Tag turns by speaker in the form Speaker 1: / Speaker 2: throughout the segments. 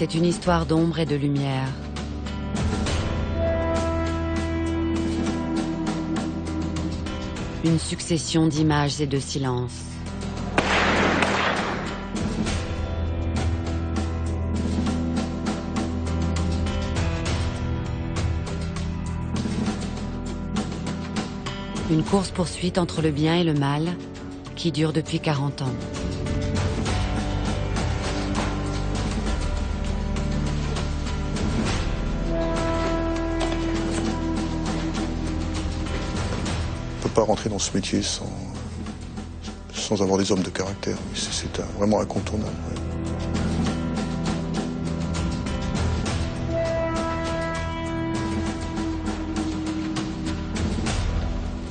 Speaker 1: C'est une histoire d'ombre et de lumière. Une succession d'images et de silences. Une course-poursuite entre le bien et le mal qui dure depuis 40 ans.
Speaker 2: On ne peut pas rentrer dans ce métier sans avoir des hommes de caractère. C'est vraiment incontournable. Ouais.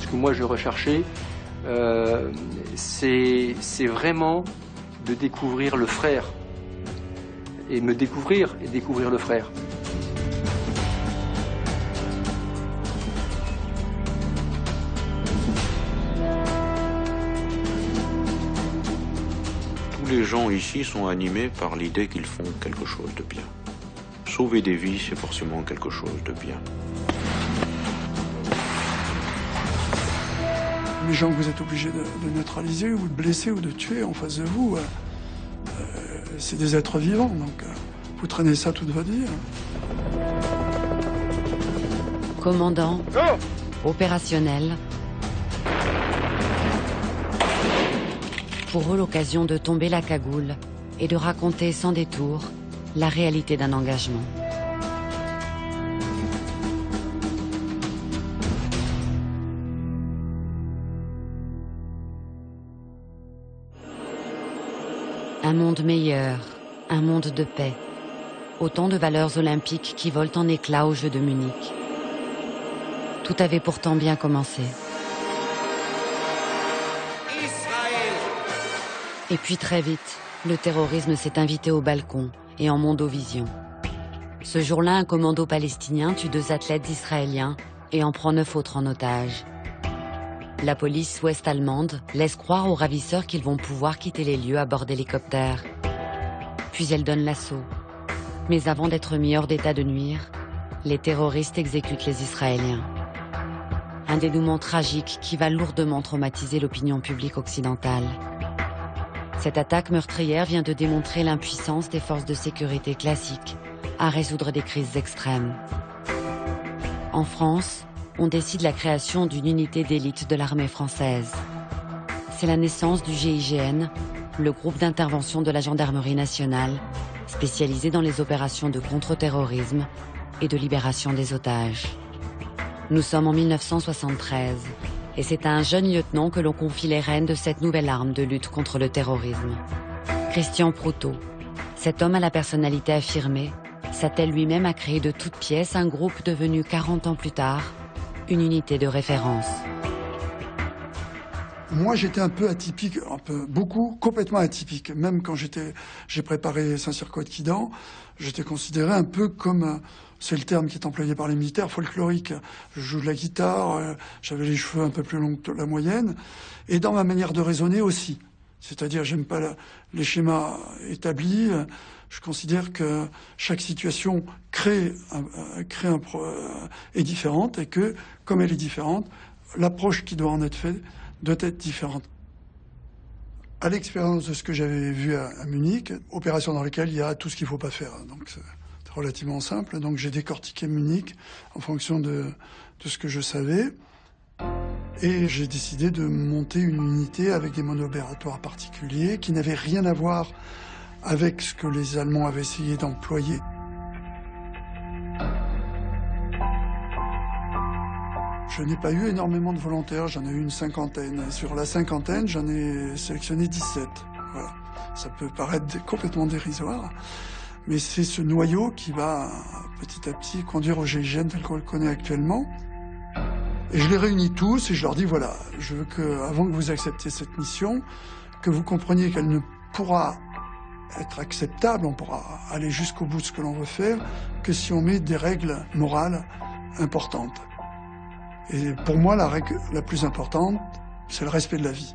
Speaker 3: Ce que moi je recherchais, c'est vraiment de découvrir le frère. Et me découvrir et découvrir le frère.
Speaker 4: Les gens ici sont animés par l'idée qu'ils font quelque chose de bien. Sauver des vies, c'est forcément quelque chose de bien.
Speaker 5: Les gens que vous êtes obligés de neutraliser ou de blesser ou de tuer en face de vous, c'est des êtres vivants, donc vous traînez ça toute votre vie.
Speaker 1: Commandant, opérationnel. Pour eux, l'occasion de tomber la cagoule et de raconter sans détour la réalité d'un engagement. Un monde meilleur, un monde de paix. Autant de valeurs olympiques qui volent en éclats aux Jeux de Munich. Tout avait pourtant bien commencé. Et puis très vite, le terrorisme s'est invité au balcon et en mondovision. Ce jour-là, un commando palestinien tue 2 athlètes israéliens et en prend 9 autres en otage. La police ouest-allemande laisse croire aux ravisseurs qu'ils vont pouvoir quitter les lieux à bord d'hélicoptères. Puis elle donne l'assaut. Mais avant d'être mis hors d'état de nuire, les terroristes exécutent les Israéliens. Un dénouement tragique qui va lourdement traumatiser l'opinion publique occidentale. Cette attaque meurtrière vient de démontrer l'impuissance des forces de sécurité classiques à résoudre des crises extrêmes. En France, on décide la création d'une unité d'élite de l'armée française. C'est la naissance du GIGN, le groupe d'intervention de la gendarmerie nationale, spécialisé dans les opérations de contre-terrorisme et de libération des otages. Nous sommes en 1973. Et c'est à un jeune lieutenant que l'on confie les rênes de cette nouvelle arme de lutte contre le terrorisme. Christian Proutot. Cet homme à la personnalité affirmée s'attelle lui-même à créer de toutes pièces un groupe devenu 40 ans plus tard, une unité de référence.
Speaker 5: Moi, j'étais un peu atypique, complètement atypique. Même quand j'ai préparé Saint-Cyr-Coët-Quidan, j'étais considéré un peu comme, c'est le terme qui est employé par les militaires, folklorique. Je joue de la guitare, j'avais les cheveux un peu plus longs que la moyenne, et dans ma manière de raisonner aussi. C'est-à-dire, j'aime pas les schémas établis. Je considère que chaque situation est différente et que, comme elle est différente, l'approche qui doit en être faite doit être différente. À l'expérience de ce que j'avais vu à Munich, opération dans laquelle il y a tout ce qu'il ne faut pas faire. Donc c'est relativement simple. Donc j'ai décortiqué Munich en fonction de ce que je savais. Et j'ai décidé de monter une unité avec des mono-opératoires particuliers qui n'avaient rien à voir avec ce que les Allemands avaient essayé d'employer. Je n'ai pas eu énormément de volontaires, j'en ai eu une 50aine. Sur la 50aine, j'en ai sélectionné 17. Voilà. Ça peut paraître complètement dérisoire, mais c'est ce noyau qui va petit à petit conduire au GIGN tel qu'on le connaît actuellement. Et je les réunis tous et je leur dis voilà, je veux que, avant que vous acceptiez cette mission, que vous compreniez qu'elle ne pourra être acceptable, on pourra aller jusqu'au bout de ce que l'on veut faire, que si on met des règles morales importantes. Et pour moi, la règle la plus importante, c'est le respect de la vie.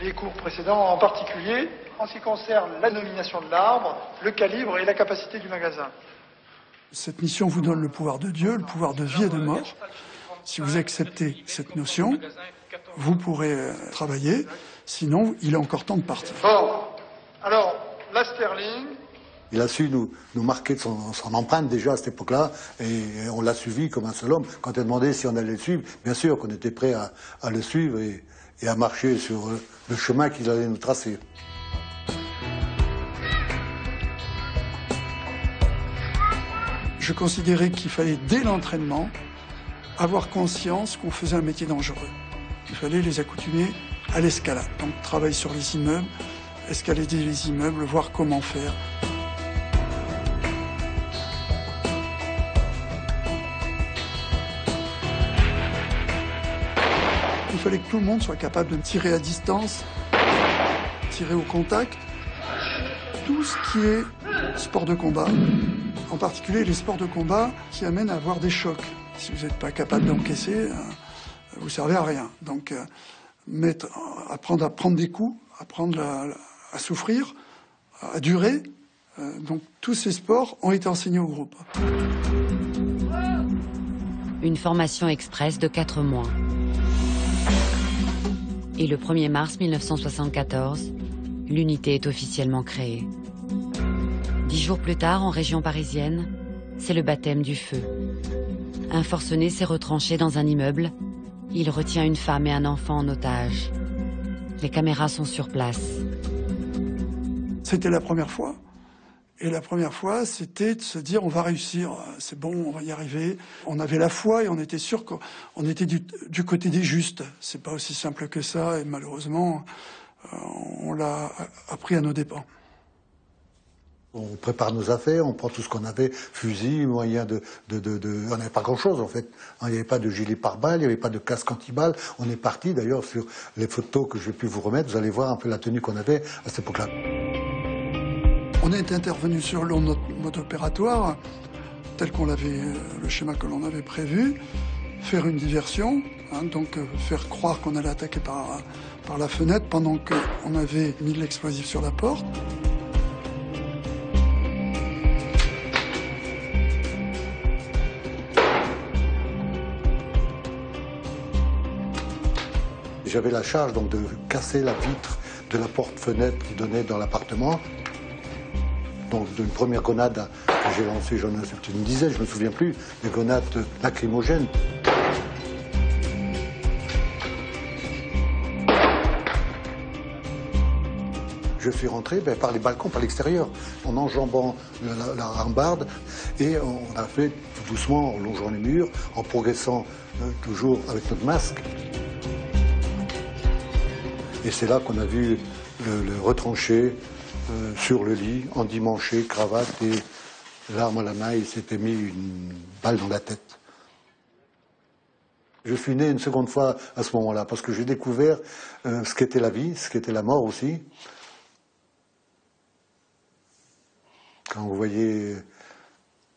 Speaker 5: les cours précédents, en particulier en ce qui concerne la nomination de l'arbre, le calibre et la capacité du magasin. Cette mission vous donne le pouvoir de Dieu, le pouvoir de vie et de mort. Si vous acceptez cette notion, vous pourrez travailler, sinon il est encore temps de partir. Bon, alors, la Sterling...
Speaker 6: Il a su nous marquer de son empreinte déjà à cette époque-là, et on l'a suivi comme un seul homme. Quand il a demandé si on allait le suivre, bien sûr qu'on était prêt à le suivre et à marcher sur le chemin qu'il allait nous tracer. Je considérais qu'il fallait, dès l'entraînement, avoir conscience qu'on faisait un métier dangereux. Il fallait les accoutumer à l'escalade. Donc, travailler sur les immeubles, escalader les immeubles, voir comment faire. Il fallait que tout le monde soit capable de tirer à distance, tirer au contact. Tout ce qui est sport de combat, en particulier les sports de combat qui amènent à avoir des chocs. Si vous n'êtes pas capable d'encaisser, vous ne servez à rien. Donc, apprendre à prendre des coups, apprendre à souffrir, à durer. Donc, tous ces sports ont été enseignés au groupe.
Speaker 1: Une formation express de 4 mois. Et le 1er mars 1974, l'unité est officiellement créée. 10 jours plus tard, en région parisienne, c'est le baptême du feu. Un forcené s'est retranché dans un immeuble. Il retient une femme et un enfant en otage. Les caméras sont sur place.
Speaker 5: C'était la première fois. Et la première fois, c'était de se dire on va réussir, c'est bon, on va y arriver. On avait la foi et on était sûr qu'on était du côté des justes. C'est pas aussi simple que ça et malheureusement, on l'a appris à nos dépens. On prépare nos affaires, on prend tout ce qu'on avait, fusil, moyens on n'avait pas grand-chose en fait. Il n'y avait pas de gilet pare-balles, il n'y avait pas de casque anti-balles. On est parti d'ailleurs sur les photos que j'ai pu vous remettre, vous allez voir un peu la tenue qu'on avait à cette époque-là. On est intervenu sur notre mode opératoire, tel qu'on l'avait, le schéma que l'on avait prévu, faire une diversion, donc faire croire qu'on allait attaquer par la fenêtre pendant qu'on avait mis de l'explosif sur la porte. J'avais la charge donc de casser la vitre de la porte-fenêtre qui donnait dans l'appartement. Donc d'une première grenade que j'ai lancée, j'en ai c'était une dizaine, je ne me souviens plus, des grenades lacrymogènes. Je suis rentré par les balcons, par l'extérieur, en enjambant la rambarde, et on a fait tout doucement, en longeant les murs, en progressant toujours avec notre masque. Et c'est là qu'on a vu le retranché sur le lit, endimanché, cravate et l'arme à la main, il s'était mis une balle dans la tête. Je suis né une seconde fois à ce moment-là, parce que j'ai découvert ce qu'était la vie, ce qu'était la mort aussi. Quand vous voyez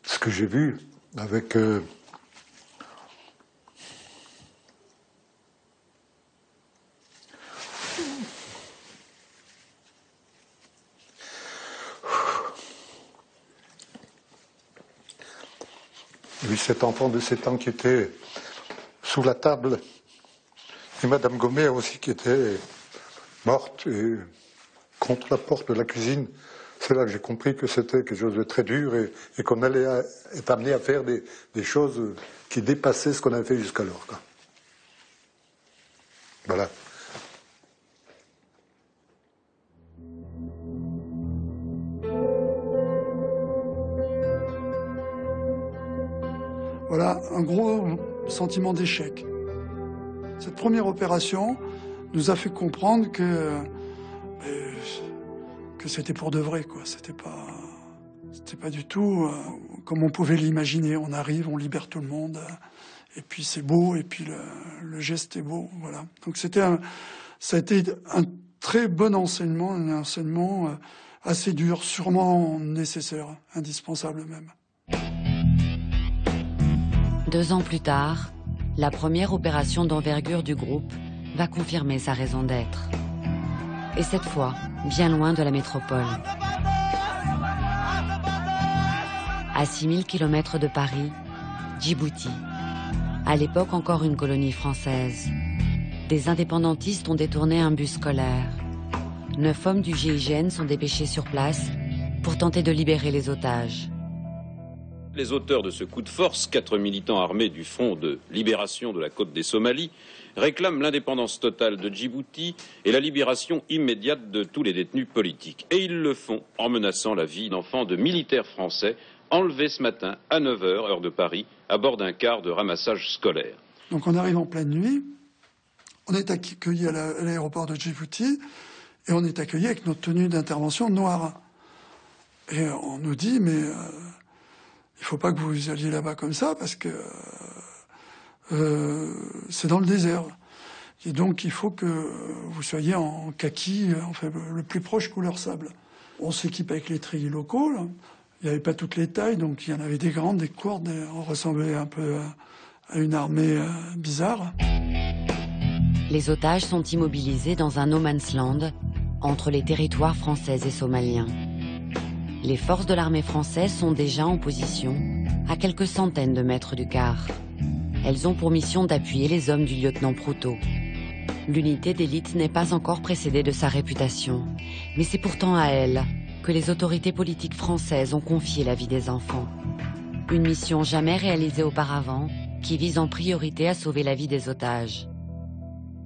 Speaker 5: ce que j'ai vu avec... Lui, cet enfant de 7 ans qui était sous la table, et Madame Gomet aussi qui était morte et contre la porte de la cuisine. C'est là que j'ai compris que c'était quelque chose de très dur et qu'on allait être amené à faire des choses qui dépassaient ce qu'on avait fait jusqu'alors. Voilà. Voilà un gros sentiment d'échec. Cette première opération nous a fait comprendre que c'était pour de vrai, quoi. C'était pas du tout comme on pouvait l'imaginer. On arrive, on libère tout le monde, et puis c'est beau, et puis le geste est beau, voilà. Donc ça a été un très bon enseignement, un enseignement assez dur, sûrement nécessaire, indispensable même.
Speaker 1: 2 ans plus tard, la première opération d'envergure du groupe va confirmer sa raison d'être. Et cette fois, bien loin de la métropole. À 6000 km de Paris, Djibouti. À l'époque encore une colonie française. Des indépendantistes ont détourné un bus scolaire. 9 hommes du GIGN sont dépêchés sur place pour tenter de libérer les otages.
Speaker 7: Les auteurs de ce coup de force, 4 militants armés du Front de libération de la côte des Somalies, réclament l'indépendance totale de Djibouti et la libération immédiate de tous les détenus politiques. Et ils le font en menaçant la vie d'enfants de militaires français enlevés ce matin à 9 h, heure de Paris, à bord d'un car de ramassage scolaire.
Speaker 5: Donc on arrive en pleine nuit, on est accueilli à l'aéroport de Djibouti et on est accueilli avec notre tenue d'intervention noire. Et on nous dit, mais il ne faut pas que vous alliez là-bas comme ça parce que c'est dans le désert. Et donc il faut que vous soyez en kaki, enfin le plus proche couleur sable. On s'équipe avec les treillis locaux, là. Il n'y avait pas toutes les tailles, donc il y en avait des grandes, des courtes, on ressemblait un peu à une armée bizarre.
Speaker 1: Les otages sont immobilisés dans un no man's land entre les territoires français et somaliens. Les forces de l'armée française sont déjà en position à quelques centaines de mètres du car. Elles ont pour mission d'appuyer les hommes du lieutenant Proutot. L'unité d'élite n'est pas encore précédée de sa réputation, mais c'est pourtant à elle que les autorités politiques françaises ont confié la vie des enfants. Une mission jamais réalisée auparavant, qui vise en priorité à sauver la vie des otages.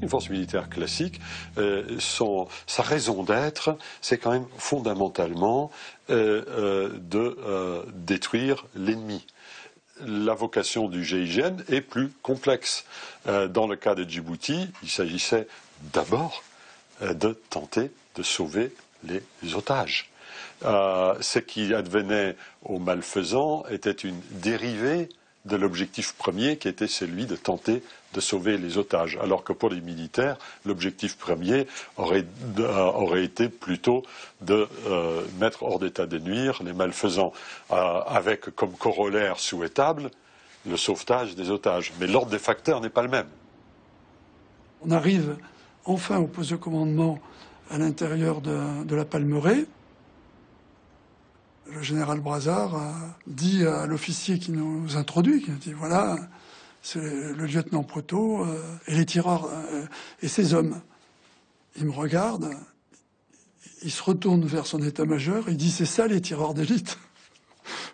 Speaker 8: Une force militaire classique, sa raison d'être, c'est quand même fondamentalement de détruire l'ennemi. La vocation du GIGN est plus complexe. Dans le cas de Djibouti, il s'agissait d'abord de tenter de sauver les otages. Ce qui advenait aux malfaisants était une dérivée de l'objectif premier qui était celui de tenter de sauver les otages, alors que pour les militaires, l'objectif premier aurait été plutôt de mettre hors d'état de nuire les malfaisants, avec comme corollaire souhaitable le sauvetage des otages. Mais l'ordre des facteurs n'est pas le même.
Speaker 5: On arrive enfin au poste de commandement à l'intérieur de la Palmeraie. Le général Brazard dit à l'officier qui nous introduit, qui dit voilà, c'est le lieutenant Proutot et les tireurs et ses hommes. Il me regarde, il se retourne vers son état-major, il dit c'est ça les tireurs d'élite.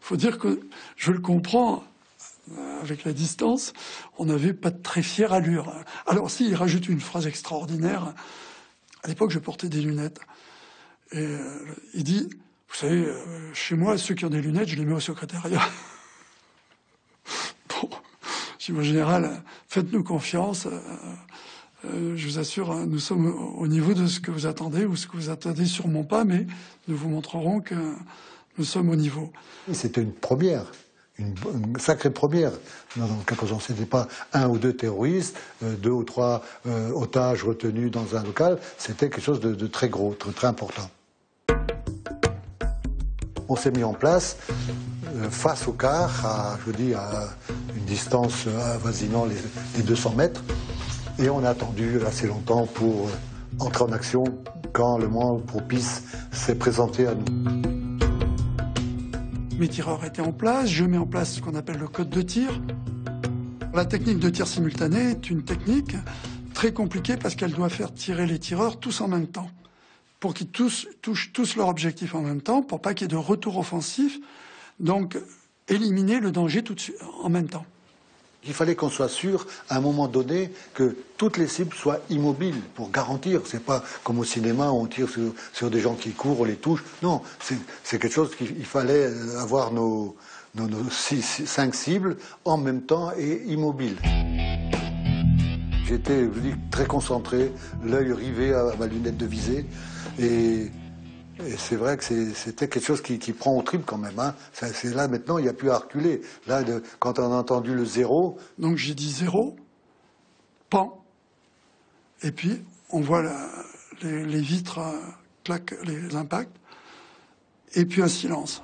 Speaker 5: Faut dire que je le comprends, avec la distance, on n'avait pas de très fière allure. Alors si, il rajoute une phrase extraordinaire. À l'époque, je portais des lunettes. Et il dit, vous savez, chez moi, ceux qui ont des lunettes, je les mets au secrétariat. Bon, je dis, mon général, faites-nous confiance. Je vous assure, nous sommes au niveau de ce que vous attendez, ou ce que vous attendez sûrement pas, mais nous vous montrerons que nous sommes au niveau.
Speaker 9: C'était une première. Une sacrée première. Dans le 14 ans, ce n'était pas un ou deux terroristes, 2 ou 3 otages retenus dans un local. C'était quelque chose de très gros, très important. On s'est mis en place face au car, à une distance avoisinant les 200 mètres. Et on a attendu assez longtemps pour entrer en action quand le moment propice s'est présenté à nous.
Speaker 5: Mes tireurs étaient en place, je mets en place ce qu'on appelle le code de tir. La technique de tir simultané est une technique très compliquée parce qu'elle doit faire tirer les tireurs tous en même temps. Pour qu'ils touchent tous leur objectif en même temps, pour pas qu'il y ait de retour offensif, donc éliminer le danger tout de suite, en même temps.
Speaker 9: Il fallait qu'on soit sûr, à un moment donné, que toutes les cibles soient immobiles pour garantir. C'est pas comme au cinéma où on tire sur des gens qui courent, on les touche. Non, c'est quelque chose qu'il fallait avoir nos 5 cibles en même temps et immobiles. J'étais, très concentré, l'œil rivé à ma lunette de visée. Et c'est vrai que c'était quelque chose qui prend au trip quand même. Hein. C'est là maintenant, il n'y a plus à reculer. Là, quand on a entendu le 0...
Speaker 5: Donc j'ai dit 0, pan, et puis on voit les vitres claquent les impacts, et puis un silence.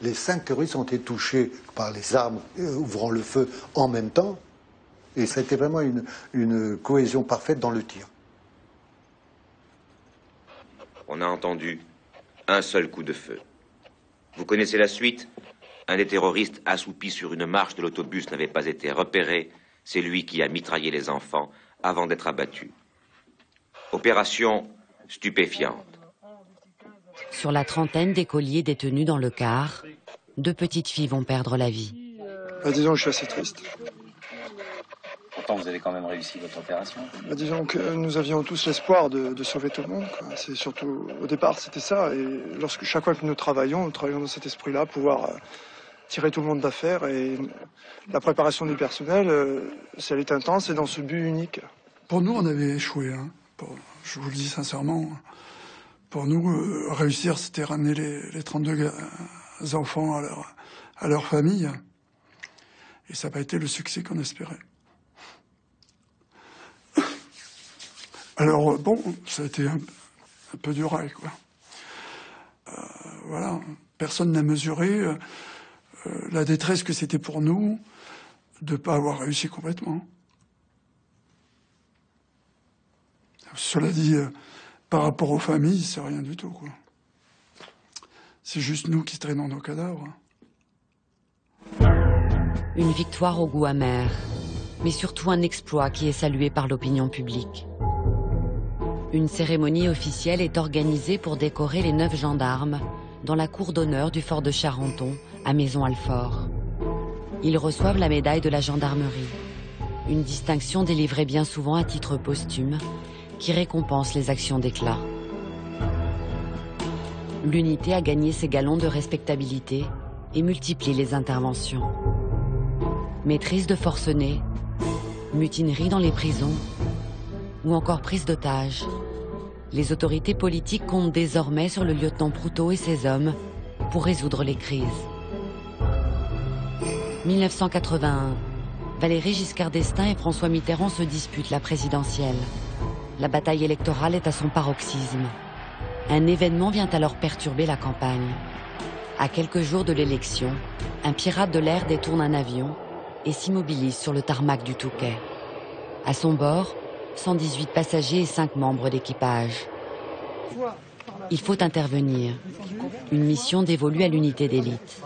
Speaker 9: Les 5 terroristes ont été touchés par les armes ouvrant le feu en même temps, et ça a été vraiment une cohésion parfaite dans le tir.
Speaker 10: On a entendu un seul coup de feu. Vous connaissez la suite? Un des terroristes assoupis sur une marche de l'autobus n'avait pas été repéré. C'est lui qui a mitraillé les enfants avant d'être abattu. Opération stupéfiante.
Speaker 1: Sur la trentaine d'écoliers détenus dans le car, 2 petites filles vont perdre la vie.
Speaker 6: Disons que je suis assez triste.
Speaker 11: Pourtant, vous avez quand même réussi votre opération.
Speaker 6: Disons que nous avions tous l'espoir de sauver tout le monde, quoi. C'est surtout, au départ, c'était ça. Et chaque fois que nous travaillons dans cet esprit-là, pouvoir tirer tout le monde d'affaire. Et la préparation du personnel, si elle est intense, c'est dans ce but unique. Pour nous, on avait échoué. Je vous le dis sincèrement. Pour nous, réussir, c'était ramener les 32 enfants à leur famille. Et ça n'a pas été le succès qu'on espérait. Alors, bon, ça a été un peu du rail, quoi. Voilà, personne n'a mesuré la détresse que c'était pour nous de ne pas avoir réussi complètement. Cela dit, par rapport aux familles, c'est rien du tout, quoi. C'est juste nous qui traînons nos cadavres.
Speaker 1: Une victoire au goût amer, mais surtout un exploit qui est salué par l'opinion publique. Une cérémonie officielle est organisée pour décorer les 9 gendarmes dans la cour d'honneur du fort de Charenton, à Maisons-Alfort. Ils reçoivent la médaille de la gendarmerie, une distinction délivrée bien souvent à titre posthume, qui récompense les actions d'éclat. L'unité a gagné ses galons de respectabilité et multiplie les interventions. Maîtrise de forcenés, mutinerie dans les prisons, ou encore prise d'otages. Les autorités politiques comptent désormais sur le lieutenant Proutot et ses hommes pour résoudre les crises. 1981, Valéry Giscard d'Estaing et François Mitterrand se disputent la présidentielle. La bataille électorale est à son paroxysme. Un événement vient alors perturber la campagne. À quelques jours de l'élection, un pirate de l'air détourne un avion et s'immobilise sur le tarmac du Touquet. À son bord, 118 passagers et 5 membres d'équipage. Il faut intervenir. Une mission dévolue à l'unité d'élite.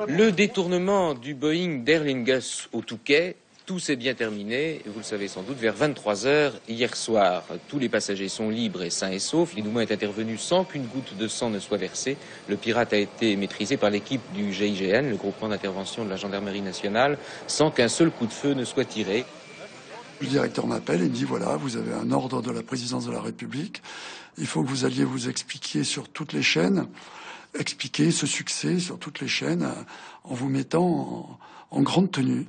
Speaker 12: Le détournement du Boeing d'Aer Lingus au Touquet, tout s'est bien terminé, vous le savez sans doute, vers 23h hier soir. Tous les passagers sont libres et sains et saufs. L'inouï est intervenu sans qu'une goutte de sang ne soit versée. Le pirate a été maîtrisé par l'équipe du GIGN, le groupement d'intervention de la gendarmerie nationale, sans qu'un seul coup de feu ne soit tiré.
Speaker 6: Le directeur m'appelle et me dit, voilà, vous avez un ordre de la présidence de la République. Il faut que vous alliez vous expliquer sur toutes les chaînes, expliquer ce succès sur toutes les chaînes en vous mettant en grande tenue.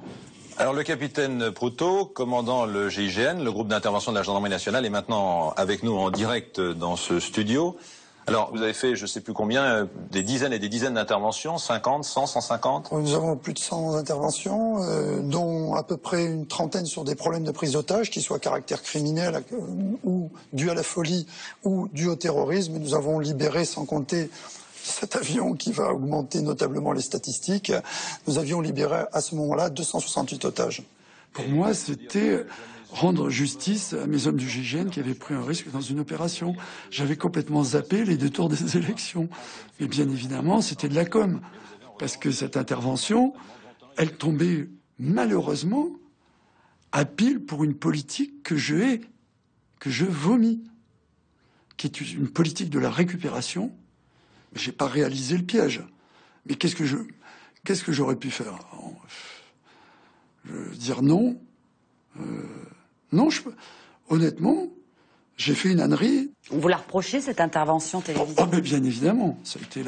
Speaker 13: Alors le capitaine Proutot, commandant le GIGN, le groupe d'intervention de la gendarmerie nationale, est maintenant avec nous en direct dans ce studio. Alors vous avez fait, je ne sais plus combien, des dizaines et des dizaines d'interventions, 50, 100, 150 ?
Speaker 6: Nous avons plus de 100 interventions, dont à peu près une trentaine sur des problèmes de prise d'otages, qui soient à caractère criminel ou dû à la folie ou dû au terrorisme. Nous avons libéré, sans compter cet avion qui va augmenter notablement les statistiques, nous avions libéré à ce moment-là 268 otages. Pour moi, c'était rendre justice à mes hommes du GIGN qui avaient pris un risque dans une opération. J'avais complètement zappé les détours des élections. Mais bien évidemment, c'était de la com. Parce que cette intervention, elle tombait malheureusement à pile pour une politique que je hais, que je vomis, qui est une politique de la récupération. J'ai pas réalisé le piège. Mais qu'est-ce que j'aurais pu faire? Dire non. Non, honnêtement, j'ai fait une ânerie.
Speaker 14: On vous l'a reproché, cette intervention télévisée?
Speaker 6: Oh, mais bien évidemment. Ça a été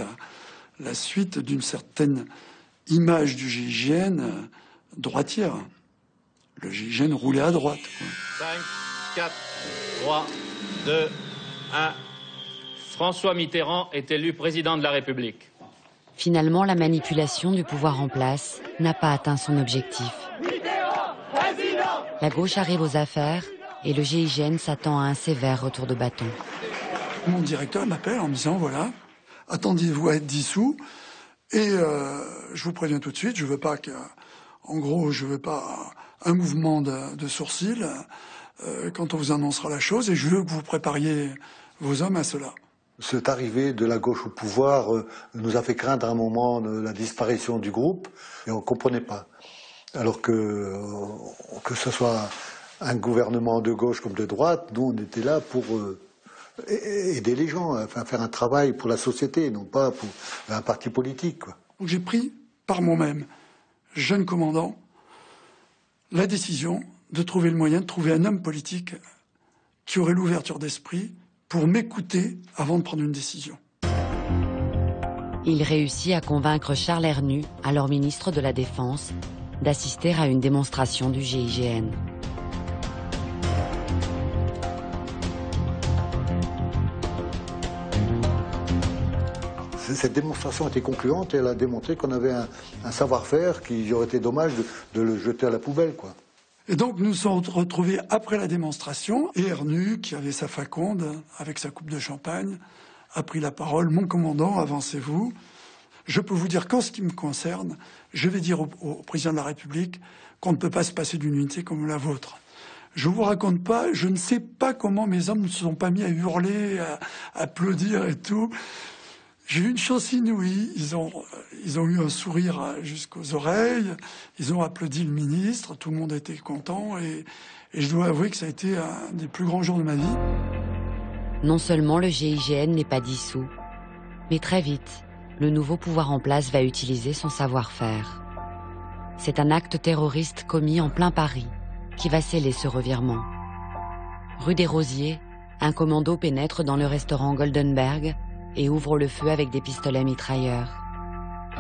Speaker 6: la suite d'une certaine image du GIGN droitière. Le GIGN roulait à droite, quoi.
Speaker 15: 5, 4, 3, 2, 1... François Mitterrand est élu président de la République.
Speaker 1: Finalement, la manipulation du pouvoir en place n'a pas atteint son objectif. La gauche arrive aux affaires et le GIGN s'attend à un sévère retour de bâton.
Speaker 6: Mon directeur m'appelle en me disant, voilà, attendez-vous à être dissous et je vous préviens tout de suite, je veux pas un mouvement de sourcil.
Speaker 5: quand on vous annoncera la chose, et je veux que vous prépariez vos hommes à cela.
Speaker 9: Cette arrivée de la gauche au pouvoir nous a fait craindre à un moment la disparition du groupe, et on ne comprenait pas. Alors que ce soit un gouvernement de gauche comme de droite, nous on était là pour aider les gens, enfin, faire un travail pour la société, non pas pour un parti politique, quoi.
Speaker 5: Donc j'ai pris par moi-même, jeune commandant, la décision de trouver le moyen de trouver un homme politique qui aurait l'ouverture d'esprit pour m'écouter avant de prendre une décision.
Speaker 1: Il réussit à convaincre Charles Hernu, alors ministre de la Défense, d'assister à une démonstration du GIGN.
Speaker 9: Cette démonstration était concluante et elle a démontré qu'on avait un savoir-faire qu'il aurait été dommage de le jeter à la poubelle, quoi.
Speaker 5: Et donc nous nous sommes retrouvés après la démonstration, et Hernu, qui avait sa faconde, avec sa coupe de champagne, a pris la parole. Mon commandant, avancez-vous. Je peux vous dire qu'en ce qui me concerne, je vais dire au président de la République qu'on ne peut pas se passer d'une unité comme la vôtre. Je vous raconte pas, je ne sais pas comment mes hommes ne se sont pas mis à hurler, à applaudir et tout. J'ai eu une chance inouïe, ils ont eu un sourire jusqu'aux oreilles, ils ont applaudi le ministre, tout le monde était content et je dois avouer que ça a été un des plus grands jours de ma vie.
Speaker 1: Non seulement le GIGN n'est pas dissous, mais très vite, le nouveau pouvoir en place va utiliser son savoir-faire. C'est un acte terroriste commis en plein Paris qui va sceller ce revirement. Rue des Rosiers, un commando pénètre dans le restaurant Goldenberg et ouvre le feu avec des pistolets mitrailleurs.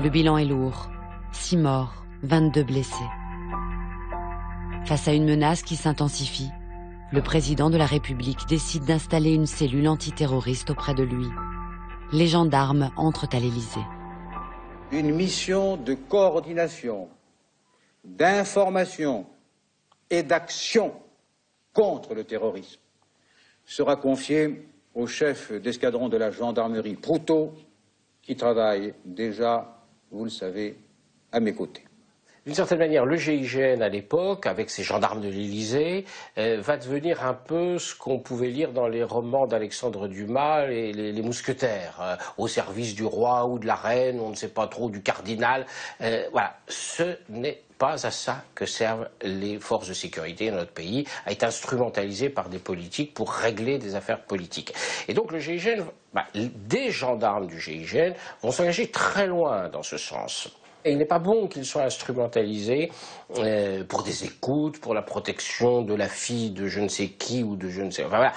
Speaker 1: Le bilan est lourd, 6 morts, 22 blessés. Face à une menace qui s'intensifie, le président de la République décide d'installer une cellule antiterroriste auprès de lui. Les gendarmes entrent à l'Élysée.
Speaker 16: Une mission de coordination, d'information et d'action contre le terrorisme sera confiée au chef d'escadron de la gendarmerie Proutot, qui travaille déjà, vous le savez, à mes côtés.
Speaker 17: D'une certaine manière, le GIGN à l'époque, avec ses gendarmes de l'Élysée, va devenir un peu ce qu'on pouvait lire dans les romans d'Alexandre Dumas, les mousquetaires, au service du roi ou de la reine, on ne sait pas trop, du cardinal. Voilà, ce n'est pas à ça que servent les forces de sécurité dans notre pays, à être instrumentalisées par des politiques pour régler des affaires politiques. Et donc le GIGN, des gendarmes du GIGN vont s'engager très loin dans ce sens. Et il n'est pas bon qu'ils soient instrumentalisés pour des écoutes, pour la protection de la fille de je ne sais qui ou de je ne sais... Enfin, voilà.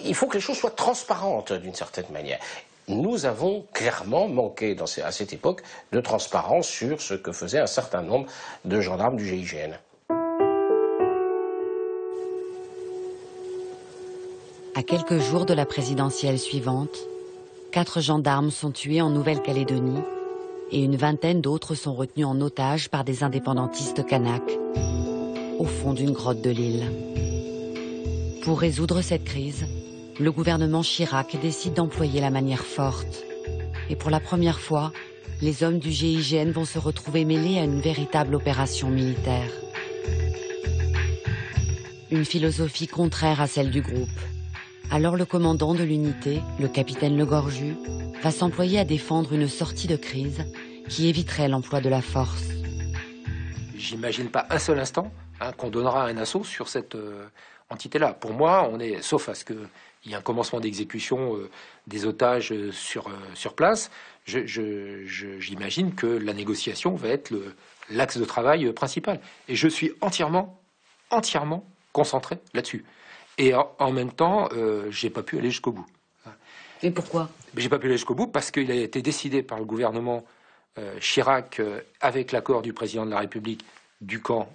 Speaker 17: Il faut que les choses soient transparentes d'une certaine manière. Nous avons clairement manqué à cette époque de transparence sur ce que faisait un certain nombre de gendarmes du GIGN.
Speaker 1: À quelques jours de la présidentielle suivante, 4 gendarmes sont tués en Nouvelle-Calédonie et une vingtaine d'autres sont retenus en otage par des indépendantistes kanaks au fond d'une grotte de l'île. Pour résoudre cette crise, le gouvernement Chirac décide d'employer la manière forte. Et pour la première fois, les hommes du GIGN vont se retrouver mêlés à une véritable opération militaire. Une philosophie contraire à celle du groupe. Alors le commandant de l'unité, le capitaine Le Gorju, va s'employer à défendre une sortie de crise qui éviterait l'emploi de la force.
Speaker 3: J'imagine pas un seul instant qu'on donnera un assaut sur cette entité-là. Pour moi, on est, sauf à ce qu'il y ait un commencement d'exécution des otages sur place, j'imagine que la négociation va être l'axe de travail principal. Et je suis entièrement concentré là-dessus. Et en même temps, j'ai pas pu aller jusqu'au bout.
Speaker 14: Et pourquoi?
Speaker 3: J'ai pas pu aller jusqu'au bout parce qu'il a été décidé par le gouvernement Chirac, avec l'accord du président de la République, du camp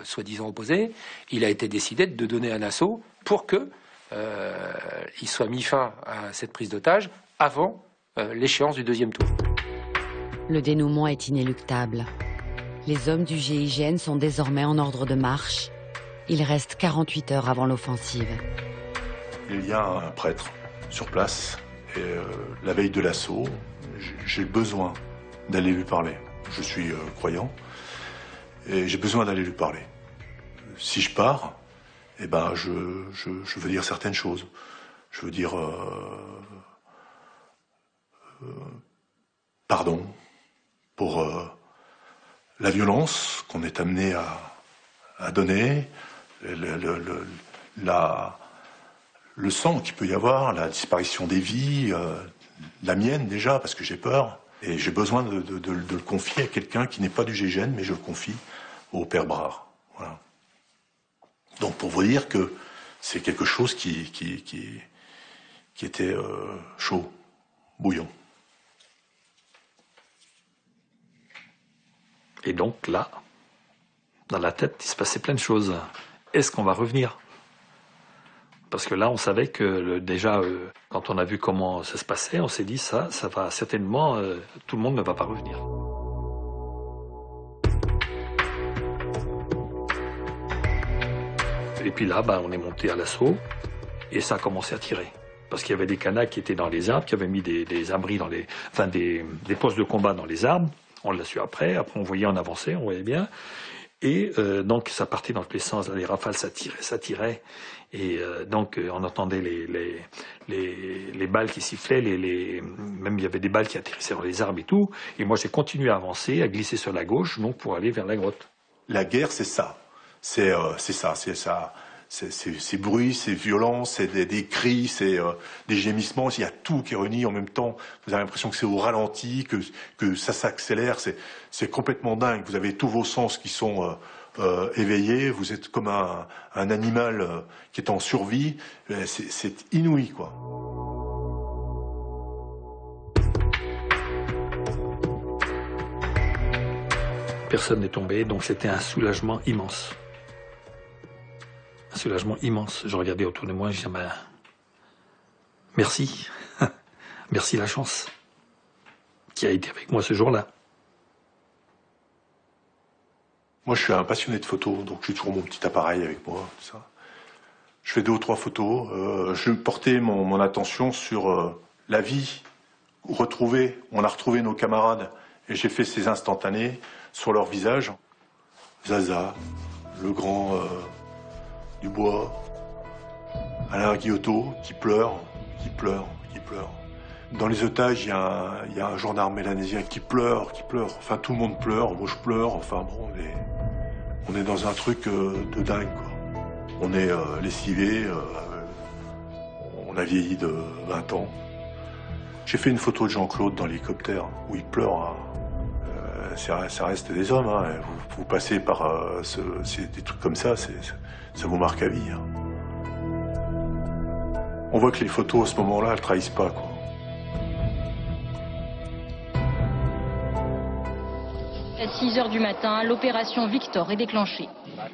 Speaker 3: soi-disant opposé, il a été décidé de donner un assaut pour que il soit mis fin à cette prise d'otage avant l'échéance du deuxième tour.
Speaker 1: Le dénouement est inéluctable. Les hommes du GIGN sont désormais en ordre de marche. Il reste 48 heures avant l'offensive.
Speaker 2: Il y a un prêtre sur place et la veille de l'assaut, j'ai besoin d'aller lui parler. Je suis croyant et j'ai besoin d'aller lui parler. Si je pars, eh ben, je veux dire certaines choses. Je veux dire pardon pour la violence qu'on est amené à donner, le sang qu'il peut y avoir, la disparition des vies, la mienne déjà, parce que j'ai peur. Et j'ai besoin de le confier à quelqu'un qui n'est pas du GIGN, mais je le confie au père Brard. Voilà. Donc pour vous dire que c'est quelque chose qui était chaud, bouillon.
Speaker 18: Et donc là, dans la tête, il se passait plein de choses. Est-ce qu'on va revenir ? Parce que là, on savait que déjà, quand on a vu comment ça se passait, on s'est dit ça va certainement, tout le monde ne va pas revenir. Et puis là, on est monté à l'assaut et ça a commencé à tirer. Parce qu'il y avait des Kanaks qui étaient dans les arbres, qui avaient mis des abris des postes de combat dans les arbres. On l'a su après on voyait en avançait, on voyait bien. Et donc ça partait dans tous les sens, les rafales ça tirait. Et donc on entendait les balles qui sifflaient, même il y avait des balles qui atterrissaient dans les arbres et tout. Et moi j'ai continué à avancer, à glisser sur la gauche, donc pour aller vers la grotte.
Speaker 2: La guerre c'est ça, c'est ça. Ces bruits, ces violences, c'est des cris, c'est des gémissements. Il y a tout qui est réuni en même temps. Vous avez l'impression que c'est au ralenti, que ça s'accélère. C'est complètement dingue. Vous avez tous vos sens qui sont éveillés. Vous êtes comme un animal qui est en survie. C'est inouï, quoi.
Speaker 18: Personne n'est tombé, donc c'était un soulagement immense. Un soulagement immense. Je regardais autour de moi et je disais, merci. Merci la chance qui a été avec moi ce jour-là.
Speaker 2: Moi, je suis un passionné de photos, donc j'ai toujours mon petit appareil avec moi, tout ça. Je fais 2 ou 3 photos. Je portais mon attention sur la vie retrouvée. On a retrouvé nos camarades et j'ai fait ces instantanés sur leur visage. Zaza, le grand Dubois, Alain Guillotot qui pleure. Dans les otages, il y a un gendarme mélanésien qui pleure. Enfin, tout le monde pleure. Moi, je pleure. Enfin, bon, on est dans un truc de dingue, quoi. On est lessivé. On a vieilli de 20 ans. J'ai fait une photo de Jean-Claude dans l'hélicoptère où il pleure. Hein. Ça reste des hommes. Hein. Vous passez par des trucs comme ça, ça vous marque à vie. Hein. On voit que les photos, à ce moment-là, elles trahissent pas, quoi.
Speaker 19: À 6h du matin, l'opération Victor est déclenchée.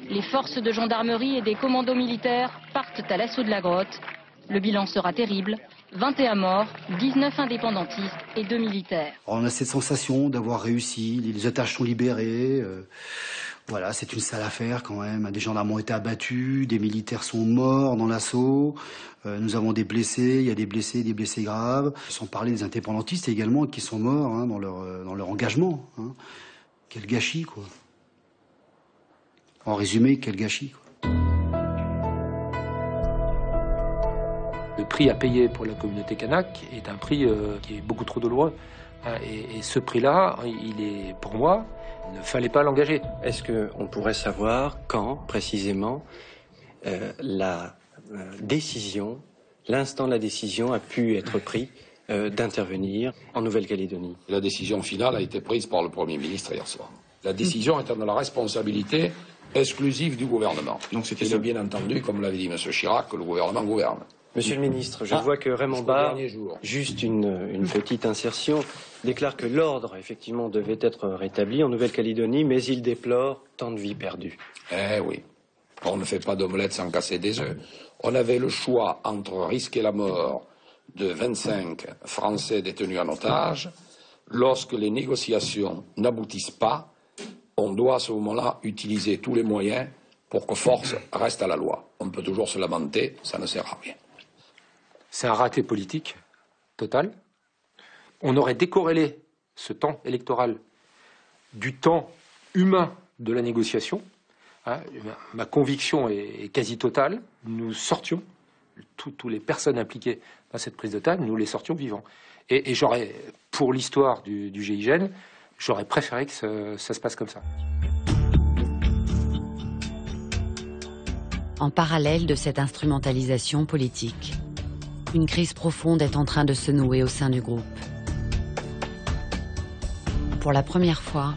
Speaker 19: Les forces de gendarmerie et des commandos militaires partent à l'assaut de la grotte. Le bilan sera terrible. 21 morts, 19 indépendantistes et 2 militaires.
Speaker 20: On a cette sensation d'avoir réussi, les otages sont libérés. Voilà, c'est une sale affaire quand même. Des gendarmes ont été abattus, des militaires sont morts dans l'assaut. Nous avons des blessés, il y a des blessés graves. Sans parler des indépendantistes également qui sont morts hein, dans leur engagement. Hein. Quel gâchis, quoi. En résumé, quel gâchis, quoi.
Speaker 3: Le prix à payer pour la communauté kanak est un prix qui est beaucoup trop douloureux. Et ce prix-là, pour moi, il ne fallait pas l'engager.
Speaker 21: Est-ce qu'on pourrait savoir quand, précisément, l'instant de la décision a pu être pris d'intervenir en Nouvelle-Calédonie?
Speaker 22: La décision finale a été prise par le Premier ministre hier soir. La décision est dans la responsabilité exclusive du gouvernement. Donc c'était bien entendu, comme l'avait dit M. Chirac, que le gouvernement gouverne.
Speaker 21: Monsieur le ministre, je vois que Raymond Barre, juste une petite insertion, déclare que l'ordre, effectivement, devait être rétabli en Nouvelle-Calédonie, mais il déplore tant de vies perdues.
Speaker 22: Eh oui, on ne fait pas d'omelette sans casser des œufs. On avait le choix entre risquer la mort de 25 Français détenus en otage. Lorsque les négociations n'aboutissent pas, on doit à ce moment-là utiliser tous les moyens pour que force reste à la loi. On peut toujours se lamenter, ça ne sert à rien.
Speaker 3: C'est un raté politique total. On aurait décorrélé ce temps électoral du temps humain de la négociation. hein, ma conviction est quasi totale, nous sortions, toutes les personnes impliquées dans cette prise d'otage, nous les sortions vivants. Et j'aurais, pour l'histoire du GIGN, j'aurais préféré que ça se passe comme ça.
Speaker 1: En parallèle de cette instrumentalisation politique, une crise profonde est en train de se nouer au sein du groupe. Pour la première fois,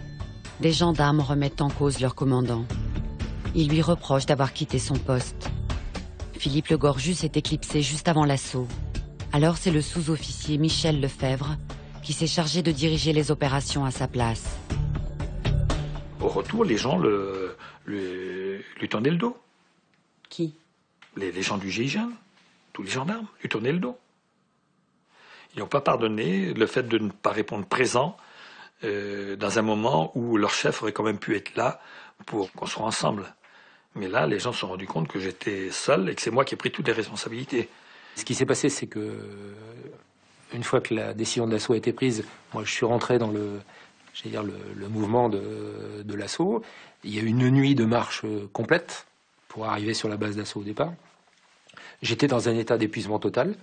Speaker 1: des gendarmes remettent en cause leur commandant. Ils lui reprochent d'avoir quitté son poste. Philippe Le Gorju s'est éclipsé juste avant l'assaut. Alors c'est le sous-officier Michel Lefebvre qui s'est chargé de diriger les opérations à sa place.
Speaker 18: Au retour, les gens lui tournaient le dos.
Speaker 14: Qui?
Speaker 18: Les gens du GIGN, tous les gendarmes, lui tournaient le dos. Ils n'ont pas pardonné le fait de ne pas répondre présent dans un moment où leur chef aurait quand même pu être là pour qu'on soit ensemble. Mais là, les gens se sont rendus compte que j'étais seul et que c'est moi qui ai pris toutes les responsabilités.
Speaker 3: Ce qui s'est passé, c'est que une fois que la décision d'assaut a été prise, moi je suis rentré dans le mouvement de l'assaut. Il y a eu une nuit de marche complète pour arriver sur la base d'assaut au départ. J'étais dans un état d'épuisement total.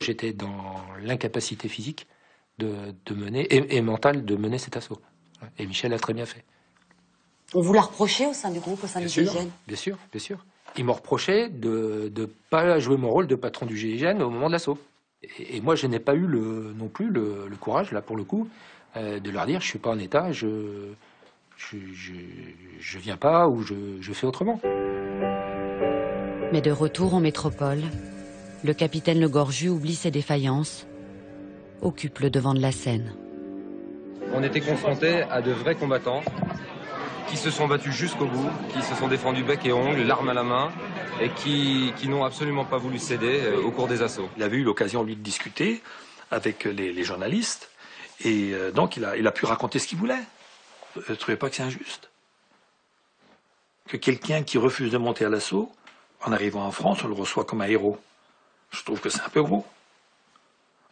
Speaker 3: J'étais dans l'incapacité physique de mener et mentale de mener cet assaut. Et Michel a très bien fait.
Speaker 14: On vous l'a reproché au sein du groupe, au sein du GIGN?
Speaker 3: Bien sûr, bien sûr. Il m'a reproché de ne pas jouer mon rôle de patron du GIGN au moment de l'assaut. Et moi, je n'ai pas eu non plus le courage, là, pour le coup, de leur dire, je ne suis pas en état, je viens pas ou je fais autrement.
Speaker 1: Mais de retour en métropole, le capitaine Le Gorju oublie ses défaillances, occupe le devant de la scène.
Speaker 4: On était confrontés à de vrais combattants qui se sont battus jusqu'au bout, qui se sont défendus bec et ongles, l'arme à la main, et qui n'ont absolument pas voulu céder au cours des assauts.
Speaker 18: Il avait eu l'occasion, lui, de discuter avec les journalistes, et donc il a pu raconter ce qu'il voulait. Vous ne trouvez pas que c'est injuste? Que quelqu'un qui refuse de monter à l'assaut, en arrivant en France, on le reçoit comme un héros. Je trouve que c'est un peu gros.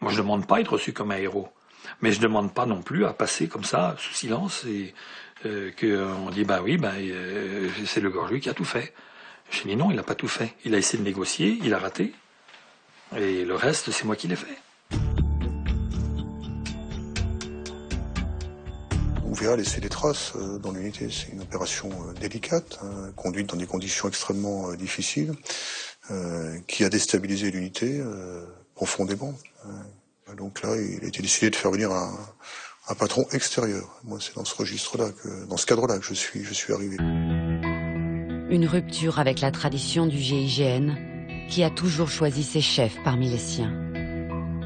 Speaker 18: Moi, je ne demande pas à être reçu comme un héros, mais je ne demande pas non plus à passer comme ça, sous silence, et qu'on dit, c'est Le Gorju qui a tout fait. Je dis non, il n'a pas tout fait. Il a essayé de négocier, il a raté, et le reste, c'est moi qui l'ai fait.
Speaker 2: Ouvéa a laissé des traces dans l'unité. C'est une opération délicate, conduite dans des conditions extrêmement difficiles, qui a déstabilisé l'unité profondément. Donc là, il a été décidé de faire venir un patron extérieur. Moi, c'est dans ce registre-là, dans ce cadre-là que je suis arrivé.
Speaker 1: Une rupture avec la tradition du GIGN, qui a toujours choisi ses chefs parmi les siens.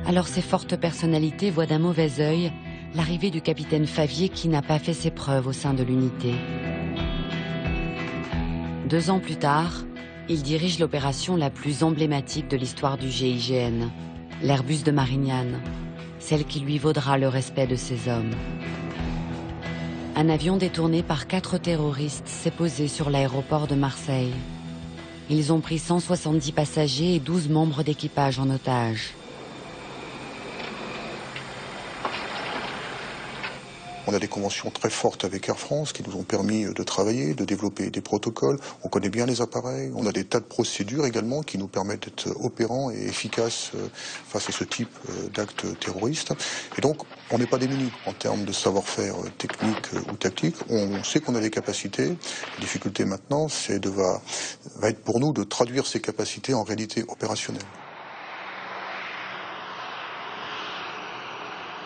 Speaker 1: Alors ces fortes personnalités voient d'un mauvais œil l'arrivée du capitaine Favier qui n'a pas fait ses preuves au sein de l'unité. 2 ans plus tard, il dirige l'opération la plus emblématique de l'histoire du GIGN, l'Airbus de Marignane, celle qui lui vaudra le respect de ses hommes. Un avion détourné par 4 terroristes s'est posé sur l'aéroport de Marseille. Ils ont pris 170 passagers et 12 membres d'équipage en otage.
Speaker 2: On a des conventions très fortes avec Air France qui nous ont permis de travailler, de développer des protocoles. On connaît bien les appareils. On a des tas de procédures également qui nous permettent d'être opérants et efficaces face à ce type d'actes terroristes. Et donc, on n'est pas démunis en termes de savoir-faire technique ou tactique. On sait qu'on a des capacités. La difficulté maintenant, va être pour nous de traduire ces capacités en réalité opérationnelle.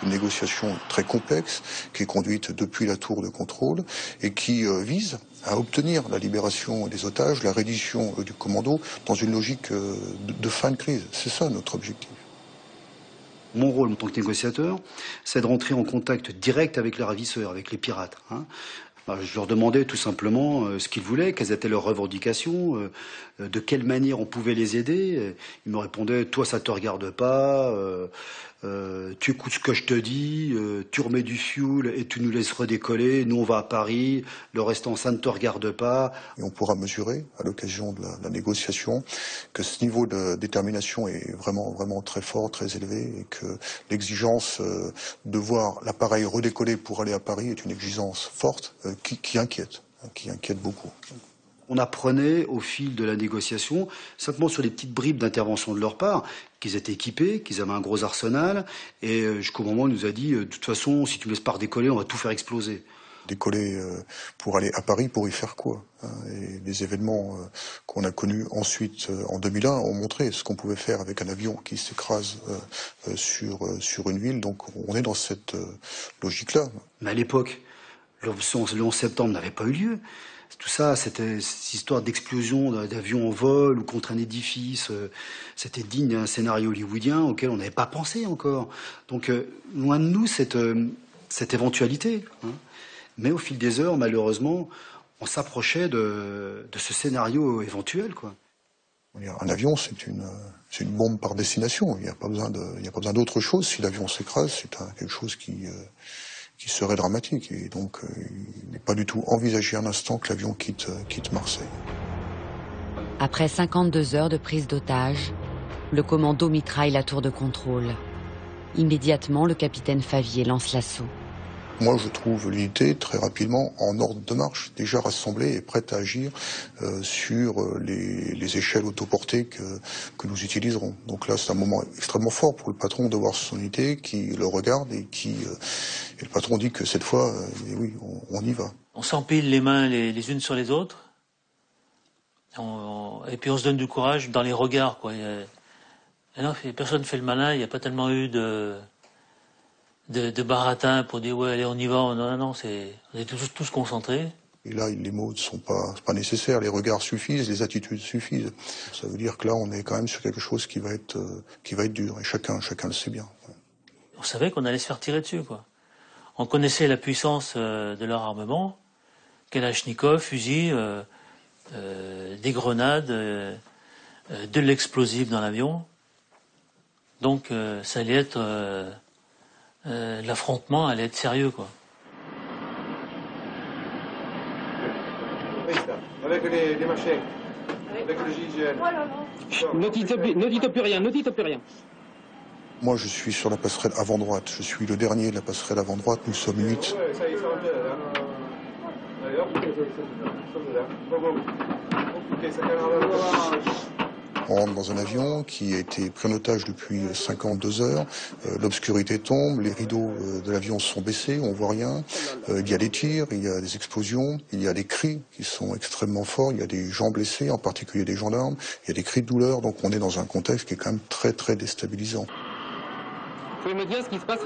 Speaker 2: Une négociation très complexe qui est conduite depuis la tour de contrôle et qui vise à obtenir la libération des otages, la reddition du commando dans une logique de fin de crise. C'est ça notre objectif.
Speaker 20: Mon rôle en tant que négociateur, c'est de rentrer en contact direct avec les ravisseurs, avec les pirates. Je leur demandais tout simplement ce qu'ils voulaient, quelles étaient leurs revendications, de quelle manière on pouvait les aider. Ils me répondaient, toi ça te regarde pas, tu écoutes ce que je te dis, tu remets du fioul et tu nous laisses redécoller, nous on va à Paris, le restant ça ne te regarde pas.
Speaker 2: Et on pourra mesurer à l'occasion de la négociation que ce niveau de détermination est vraiment, vraiment très fort, très élevé et que l'exigence de voir l'appareil redécoller pour aller à Paris est une exigence forte qui inquiète beaucoup.
Speaker 20: On apprenait au fil de la négociation, simplement sur des petites bribes d'intervention de leur part, qu'ils étaient équipés, qu'ils avaient un gros arsenal, et jusqu'au moment où il nous a dit, de toute façon, si tu me laisses pas redécoller, on va tout faire exploser.
Speaker 2: Décoller pour aller à Paris pour y faire quoi, hein, et les événements qu'on a connus ensuite en 2001 ont montré ce qu'on pouvait faire avec un avion qui s'écrase sur une ville. Donc on est dans cette logique-là.
Speaker 20: Mais à l'époque, le 11 septembre n'avait pas eu lieu. Tout ça, c'était cette histoire d'explosion d'avions en vol ou contre un édifice. C'était digne d'un scénario hollywoodien auquel on n'avait pas pensé encore. Donc loin de nous cette éventualité, hein. Mais au fil des heures, malheureusement, on s'approchait de ce scénario éventuel, quoi.
Speaker 2: Un avion, c'est une bombe par destination. Il n'y a pas besoin d'autre chose. Si l'avion s'écrase, c'est quelque chose qui serait dramatique. Et donc, il n'est pas du tout envisagé un instant que l'avion quitte Marseille.
Speaker 1: Après 52 heures de prise d'otage, le commando mitraille la tour de contrôle. Immédiatement, le capitaine Favier lance l'assaut.
Speaker 2: Moi, je trouve l'unité très rapidement en ordre de marche, déjà rassemblée et prête à agir sur les échelles autoportées que nous utiliserons. Donc là, c'est un moment extrêmement fort pour le patron de voir son unité qui le regarde et le patron dit que cette fois, oui, on y va.
Speaker 7: On s'empile les mains les unes sur les autres et puis on se donne du courage dans les regards, quoi. Non, personne ne fait le malin, il n'y a pas tellement eu de baratin pour dire ouais allez on y va, non, on est tous concentrés. Et là les mots ne sont pas nécessaires, les regards suffisent, les attitudes suffisent. Ça veut dire que là on est quand même sur quelque chose qui va être dur et chacun le sait bien. On savait qu'on allait se faire tirer dessus, quoi. On connaissait la puissance de leur armement, Kalachnikov, fusils, des grenades, de l'explosif dans l'avion. Donc ça allait être l'affrontement allait être sérieux, quoi.
Speaker 4: Avec les machins, avec le GIGN.
Speaker 7: Ne dites plus rien.
Speaker 2: Moi, je suis sur la passerelle avant droite. Je suis le dernier de la passerelle avant droite. Nous sommes 8. On rentre dans un avion qui a été pris en otage depuis 52 heures. L'obscurité tombe, les rideaux de l'avion sont baissés, on voit rien. Il y a des tirs, il y a des explosions, il y a des cris qui sont extrêmement forts. Il y a des gens blessés, en particulier des gendarmes. Il y a des cris de douleur. Donc on est dans un contexte qui est quand même très très déstabilisant.
Speaker 7: Vous pouvez me dire ce qui se passe?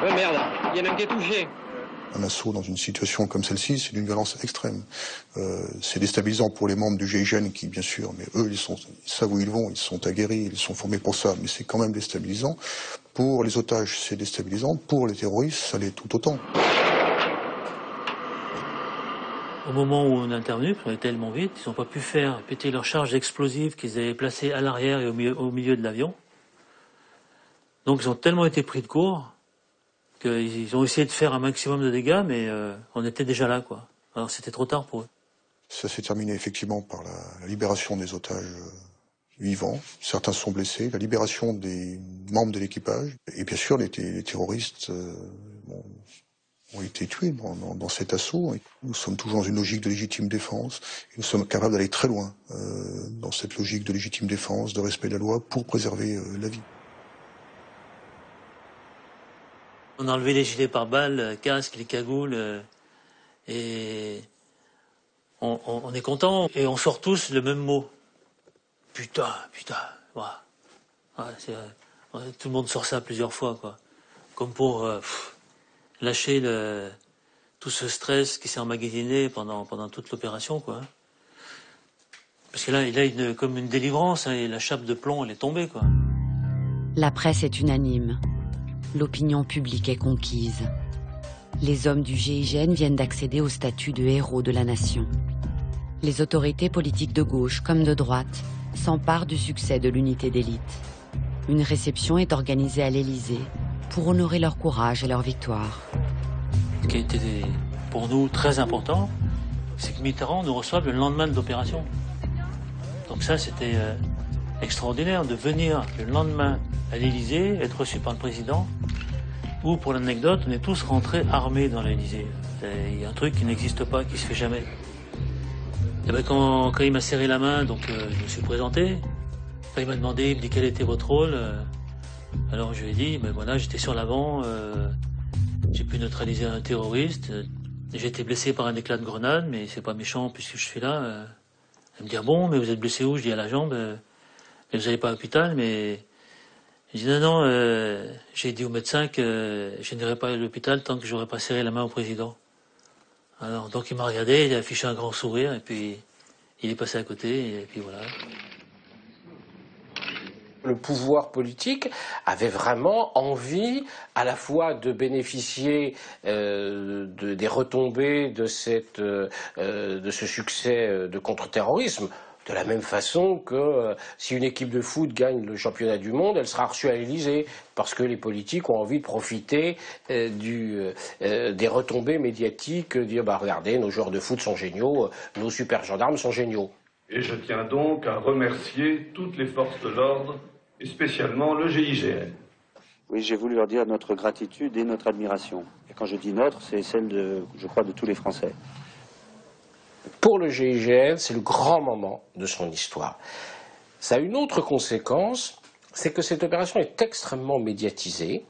Speaker 7: Oh merde, il y en a un qui est touché.
Speaker 2: Un assaut dans une situation comme celle-ci, c'est d'une violence extrême. C'est déstabilisant pour les membres du GIGN qui, bien sûr, mais eux, ils savent où ils vont, ils sont aguerris, ils sont formés pour ça, mais c'est quand même déstabilisant. Pour les otages, c'est déstabilisant. Pour les terroristes, ça l'est tout autant.
Speaker 7: Au moment où on est intervenu, on est tellement vite, ils n'ont pas pu faire péter leur charge d'explosifs qu'ils avaient placée à l'arrière et au milieu de l'avion. Donc ils ont tellement été pris de court qu'ils ont essayé de faire un maximum de dégâts, mais on était déjà là, quoi. Alors c'était trop tard pour eux.
Speaker 2: Ça s'est terminé effectivement par la libération des otages vivants. Certains sont blessés, la libération des membres de l'équipage. Et bien sûr, les terroristes ont été tués dans cet assaut. Nous sommes toujours dans une logique de légitime défense. Et nous sommes capables d'aller très loin dans cette logique de légitime défense, de respect de la loi pour préserver la vie.
Speaker 7: On a enlevé les gilets pare-balles, casques, les cagoules, et on est content. Et on sort tous le même mot. Putain. Voilà. Ouais, tout le monde sort ça plusieurs fois, quoi. Comme pour lâcher tout ce stress qui s'est emmagasiné pendant toute l'opération, quoi. Parce que là, il a comme une délivrance, hein, et la chape de plomb, elle est tombée, quoi.
Speaker 1: La presse est unanime. L'opinion publique est conquise. Les hommes du GIGN viennent d'accéder au statut de héros de la nation. Les autorités politiques de gauche comme de droite s'emparent du succès de l'unité d'élite. Une réception est organisée à l'Élysée pour honorer leur courage et leur victoire.
Speaker 8: Ce qui a été pour nous très important, c'est que Mitterrand nous reçoive le lendemain de l'opération. Donc ça, c'était extraordinaire de venir le lendemain à l'Élysée, être reçu par le président, où, pour l'anecdote, on est tous rentrés armés dans l'Élysée. Il y a un truc qui n'existe pas, qui se fait jamais. Et ben quand il m'a serré la main, donc je me suis présenté. Enfin, il m'a demandé, il me dit quel était votre rôle. Alors je lui ai dit, ben voilà, j'étais sur l'avant, j'ai pu neutraliser un terroriste. J'ai été blessé par un éclat de grenade, mais c'est pas méchant puisque je suis là. Elle me dit, ah bon, mais vous êtes blessé où? Je dis, à la jambe. Mais vous n'allez pas à l'hôpital, mais... Je dis, non, j'ai dit au médecin que je n'irai pas à l'hôpital tant que j'aurais pas serré la main au président. Alors, donc il m'a regardé, il a affiché un grand sourire, et puis il est passé à côté, et puis voilà.
Speaker 17: Le pouvoir politique avait vraiment envie à la fois de bénéficier des retombées de ce succès de contre-terrorisme, de la même façon que si une équipe de foot gagne le championnat du monde, elle sera reçue à l'Élysée, parce que les politiques ont envie de profiter des retombées médiatiques, dire bah regardez, nos joueurs de foot sont géniaux, nos super gendarmes sont géniaux.
Speaker 10: Et je tiens donc à remercier toutes les forces de l'ordre, et spécialement le GIGN.
Speaker 11: Oui, j'ai voulu leur dire notre gratitude et notre admiration. Et quand je dis notre, c'est celle, je crois, de tous les Français.
Speaker 17: Pour le GIGN, c'est le grand moment de son histoire. Ça a une autre conséquence, c'est que cette opération est extrêmement médiatisée.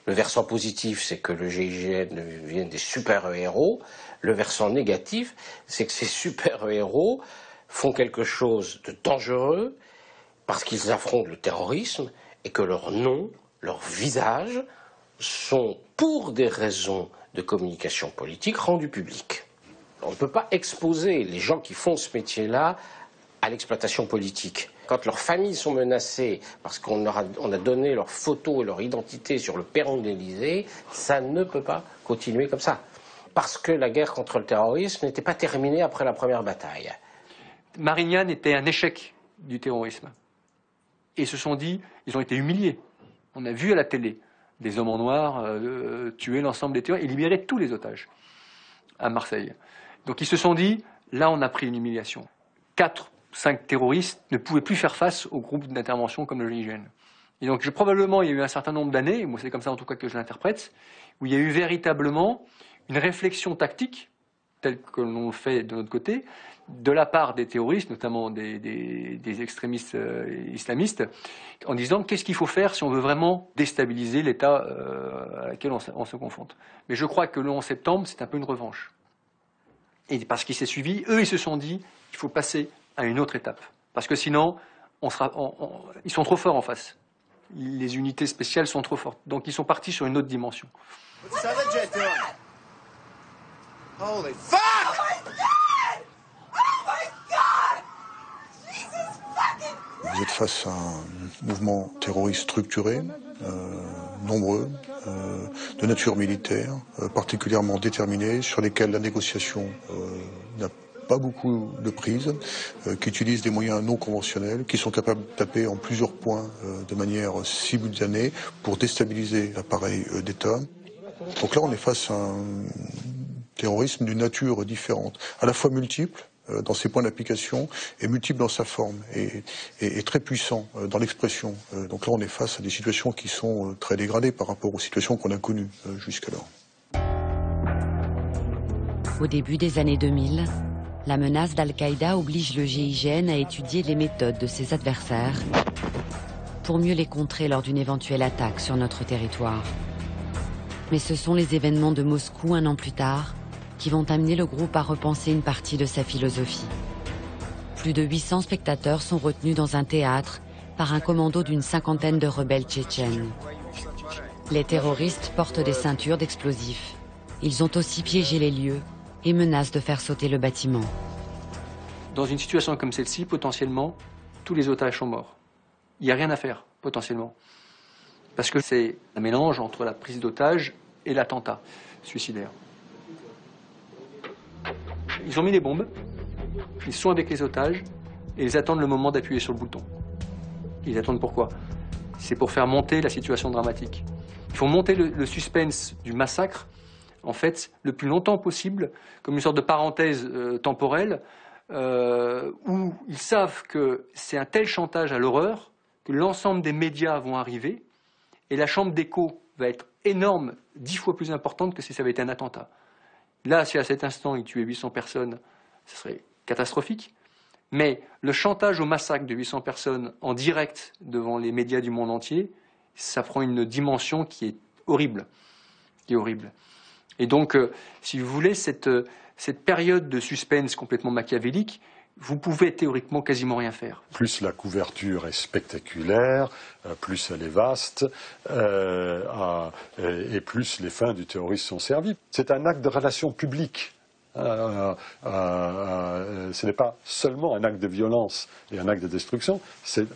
Speaker 17: Le versant positif, c'est que le GIGN devient des super-héros. Le versant négatif, c'est que ces super-héros font quelque chose de dangereux parce qu'ils affrontent le terrorisme et que leur nom, leur visage sont, pour des raisons de communication politique, rendus publics. On ne peut pas exposer les gens qui font ce métier-là à l'exploitation politique. Quand leurs familles sont menacées parce qu'on a donné leurs photos et leur identité sur le perron de l'Élysée, ça ne peut pas continuer comme ça. Parce que la guerre contre le terrorisme n'était pas terminée après la première bataille.
Speaker 23: Marignane était un échec du terrorisme. Et ils se sont dit, ils ont été humiliés. On a vu à la télé des hommes en noir tuer l'ensemble des terroristes et libérer tous les otages à Marseille. Donc ils se sont dit, là on a pris une humiliation. 4 ou 5 terroristes ne pouvaient plus faire face aux groupes d'intervention comme le GIGN. Et donc probablement il y a eu un certain nombre d'années, moi c'est comme ça en tout cas que je l'interprète, où il y a eu véritablement une réflexion tactique, telle que l'on le fait de notre côté, de la part des terroristes, notamment des extrémistes islamistes, en disant qu'est-ce qu'il faut faire si on veut vraiment déstabiliser l'État à laquelle on se confronte. Mais je crois que le 11 septembre, c'est un peu une revanche. Et parce qu'il s'est suivi, eux, ils se sont dit qu'il faut passer à une autre étape. Parce que sinon, ils sont trop forts en face. Les unités spéciales sont trop fortes. Donc ils sont partis sur une autre dimension.
Speaker 24: Holy fuck!
Speaker 7: Vous êtes face à un mouvement terroriste structuré, nombreux, de nature militaire, particulièrement déterminé, sur lesquels la négociation n'a pas beaucoup de prise, qui utilisent des moyens non conventionnels, qui sont capables de taper en plusieurs points de manière simultanée pour déstabiliser l'appareil d'État. Donc là, on est face à un terrorisme d'une nature différente, à la fois multiple dans ses points d'application et multiple dans sa forme et très puissant dans l'expression. Donc là on est face à des situations qui sont très dégradées par rapport aux situations qu'on a connues jusqu'alors.
Speaker 1: Au début des années 2000, la menace d'Al-Qaïda oblige le GIGN à étudier les méthodes de ses adversaires pour mieux les contrer lors d'une éventuelle attaque sur notre territoire. Mais ce sont les événements de Moscou un an plus tard qui vont amener le groupe à repenser une partie de sa philosophie. Plus de 800 spectateurs sont retenus dans un théâtre par un commando d'une 50aine de rebelles tchétchènes. Les terroristes portent des ceintures d'explosifs. Ils ont aussi piégé les lieux et menacent de faire sauter le bâtiment.
Speaker 23: Dans une situation comme celle-ci, potentiellement, tous les otages sont morts. Il n'y a rien à faire, potentiellement. Parce que c'est un mélange entre la prise d'otages et l'attentat suicidaire. Ils ont mis des bombes, ils sont avec les otages et ils attendent le moment d'appuyer sur le bouton. Ils attendent pourquoi? C'est pour faire monter la situation dramatique. Il faut monter le suspense du massacre, en fait, le plus longtemps possible, comme une sorte de parenthèse temporelle, où ils savent que c'est un tel chantage à l'horreur que l'ensemble des médias vont arriver, et la chambre d'écho va être énorme, 10 fois plus importante que si ça avait été un attentat. Là, si à cet instant, ils tuaient 800 personnes, ce serait catastrophique. Mais le chantage au massacre de 800 personnes en direct devant les médias du monde entier, ça prend une dimension qui est horrible. Et donc, si vous voulez, cette période de suspense complètement machiavélique, vous pouvez théoriquement quasiment rien faire.
Speaker 6: Plus la couverture est spectaculaire, plus elle est vaste, et plus les fins du terrorisme sont servies. C'est un acte de relation publique. Ce n'est pas seulement un acte de violence et un acte de destruction, c'est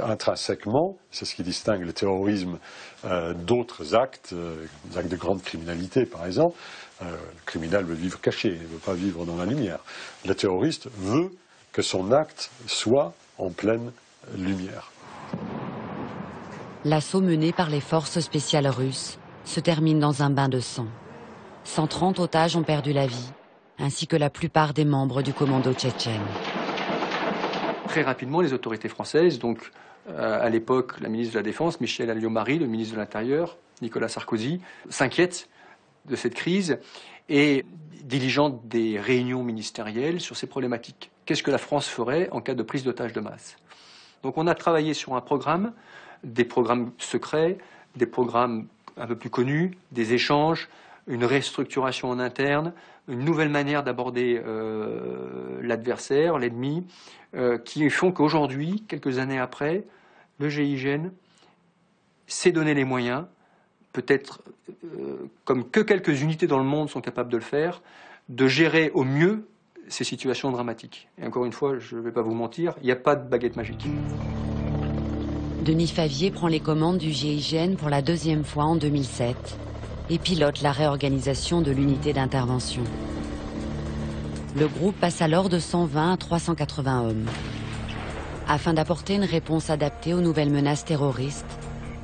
Speaker 6: intrinsèquement, c'est ce qui distingue le terrorisme d'autres actes, des actes de grande criminalité par exemple. Le criminel veut vivre caché, il ne veut pas vivre dans la lumière. Le terroriste veut que son acte soit en pleine lumière.
Speaker 1: L'assaut mené par les forces spéciales russes se termine dans un bain de sang. 130 otages ont perdu la vie, ainsi que la plupart des membres du commando tchétchène.
Speaker 23: Très rapidement, les autorités françaises, donc à l'époque la ministre de la Défense, Michel Alliot-Marie, le ministre de l'Intérieur, Nicolas Sarkozy, s'inquiètent de cette crise et diligentent des réunions ministérielles sur ces problématiques. Qu'est-ce que la France ferait en cas de prise d'otages de masse? Donc on a travaillé sur un programme, des programmes secrets, des programmes un peu plus connus, des échanges, une restructuration en interne, une nouvelle manière d'aborder l'adversaire, l'ennemi, qui font qu'aujourd'hui, quelques années après, le GIGN s'est donné les moyens, peut-être comme que quelques unités dans le monde sont capables de le faire, de gérer au mieux ces situations dramatiques. Et encore une fois, je ne vais pas vous mentir, il n'y a pas de baguette magique.
Speaker 1: Denis Favier prend les commandes du GIGN pour la deuxième fois en 2007 et pilote la réorganisation de l'unité d'intervention. Le groupe passe alors de 120 à 380 hommes. Afin d'apporter une réponse adaptée aux nouvelles menaces terroristes,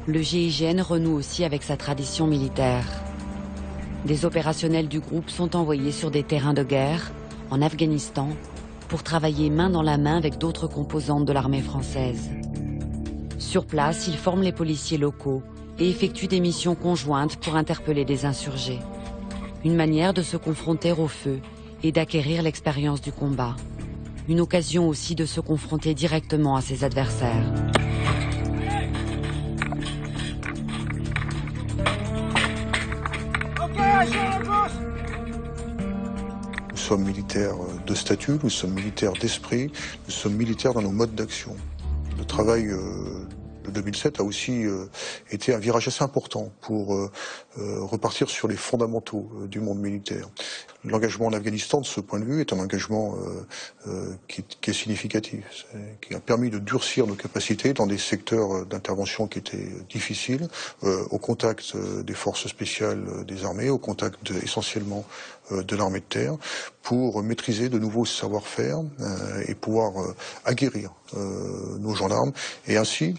Speaker 1: le GIGN renoue aussi avec sa tradition militaire. Des opérationnels du groupe sont envoyés sur des terrains de guerre, en Afghanistan, pour travailler main dans la main avec d'autres composantes de l'armée française. Sur place, ils forment les policiers locaux et effectuent des missions conjointes pour interpeller des insurgés. Une manière de se confronter au feu et d'acquérir l'expérience du combat. Une occasion aussi de se confronter directement à ses adversaires.
Speaker 7: Nous sommes militaires de statut, nous sommes militaires d'esprit, nous sommes militaires dans nos modes d'action. Le travail de 2007 a aussi été un virage assez important pour repartir sur les fondamentaux du monde militaire. L'engagement en Afghanistan, de ce point de vue, est un engagement qui est significatif, qui a permis de durcir nos capacités dans des secteurs d'intervention qui étaient difficiles, au contact des forces spéciales des armées, au contact essentiellement de l'armée de terre, pour maîtriser de nouveaux savoir-faire et pouvoir aguerrir nos gendarmes et ainsi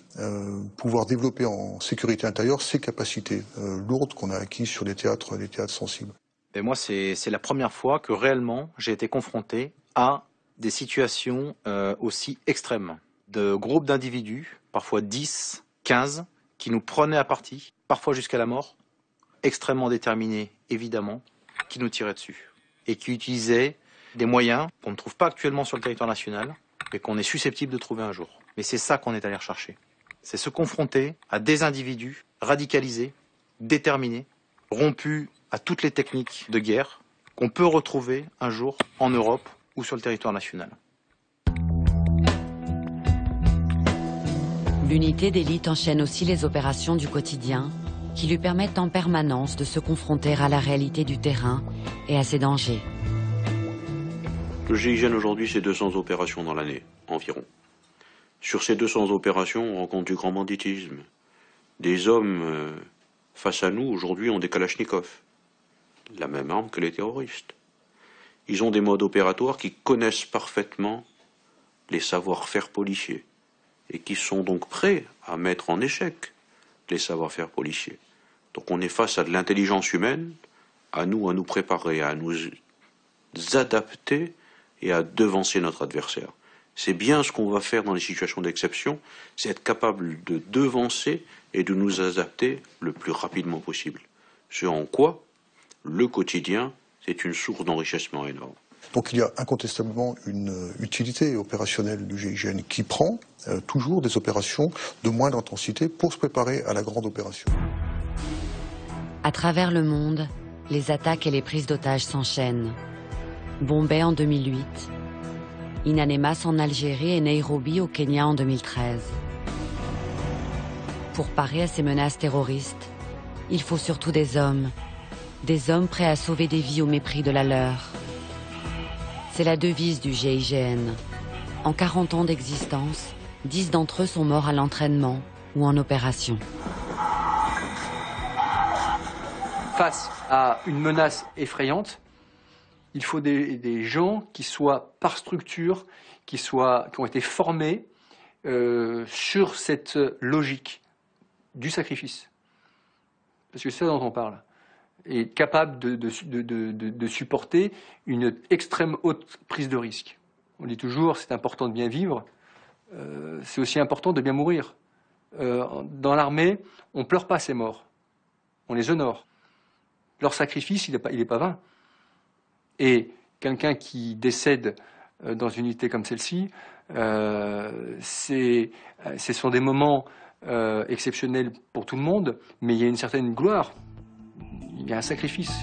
Speaker 7: pouvoir développer en sécurité intérieure ces capacités lourdes qu'on a acquises sur des théâtres sensibles.
Speaker 12: Et moi, c'est la première fois que réellement j'ai été confronté à des situations aussi extrêmes. De groupes d'individus, parfois 10, 15, qui nous prenaient à partie, parfois jusqu'à la mort, extrêmement déterminés, évidemment, qui nous tiraient dessus. Et qui utilisaient des moyens qu'on ne trouve pas actuellement sur le territoire national, mais qu'on est susceptible de trouver un jour. Mais c'est ça qu'on est allé rechercher. C'est se confronter à des individus radicalisés, déterminés, rompus à toutes les techniques de guerre qu'on peut retrouver un jour en Europe ou sur le territoire national.
Speaker 1: L'unité d'élite enchaîne aussi les opérations du quotidien qui lui permettent en permanence de se confronter à la réalité du terrain et à ses dangers.
Speaker 13: Le GIGN aujourd'hui, c'est 200 opérations dans l'année, environ. Sur ces 200 opérations, on rencontre du grand banditisme. Des hommes face à nous, aujourd'hui, ont des kalachnikovs. La même arme que les terroristes. Ils ont des modes opératoires qui connaissent parfaitement les savoir-faire policiers et qui sont donc prêts à mettre en échec les savoir-faire policiers. Donc on est face à de l'intelligence humaine, à nous préparer, à nous adapter et à devancer notre adversaire. C'est bien ce qu'on va faire dans les situations d'exception, c'est être capable de devancer et de nous adapter le plus rapidement possible. Ce en quoi le quotidien, c'est une source d'enrichissement énorme.
Speaker 7: Donc il y a incontestablement une utilité opérationnelle du GIGN qui prend toujours des opérations de moindre intensité pour se préparer à la grande opération.
Speaker 1: À travers le monde, les attaques et les prises d'otages s'enchaînent. Bombay en 2008, Inanemas en Algérie et Nairobi au Kenya en 2013. Pour parer à ces menaces terroristes, il faut surtout des hommes prêts à sauver des vies au mépris de la leur. C'est la devise du GIGN. En 40 ans d'existence, 10 d'entre eux sont morts à l'entraînement ou en opération.
Speaker 23: Face à une menace effrayante, il faut des gens qui soient par structure, qui ont été formés sur cette logique du sacrifice. Parce que c'est ça dont on parle. Et capable de supporter une extrême haute prise de risque. On dit toujours, c'est important de bien vivre, c'est aussi important de bien mourir. Dans l'armée, on ne pleure pas ces morts, on les honore. Leur sacrifice, il n'est pas vain. Et quelqu'un qui décède dans une unité comme celle-ci, ce sont des moments exceptionnels pour tout le monde, mais il y a une certaine gloire. Il y a un sacrifice.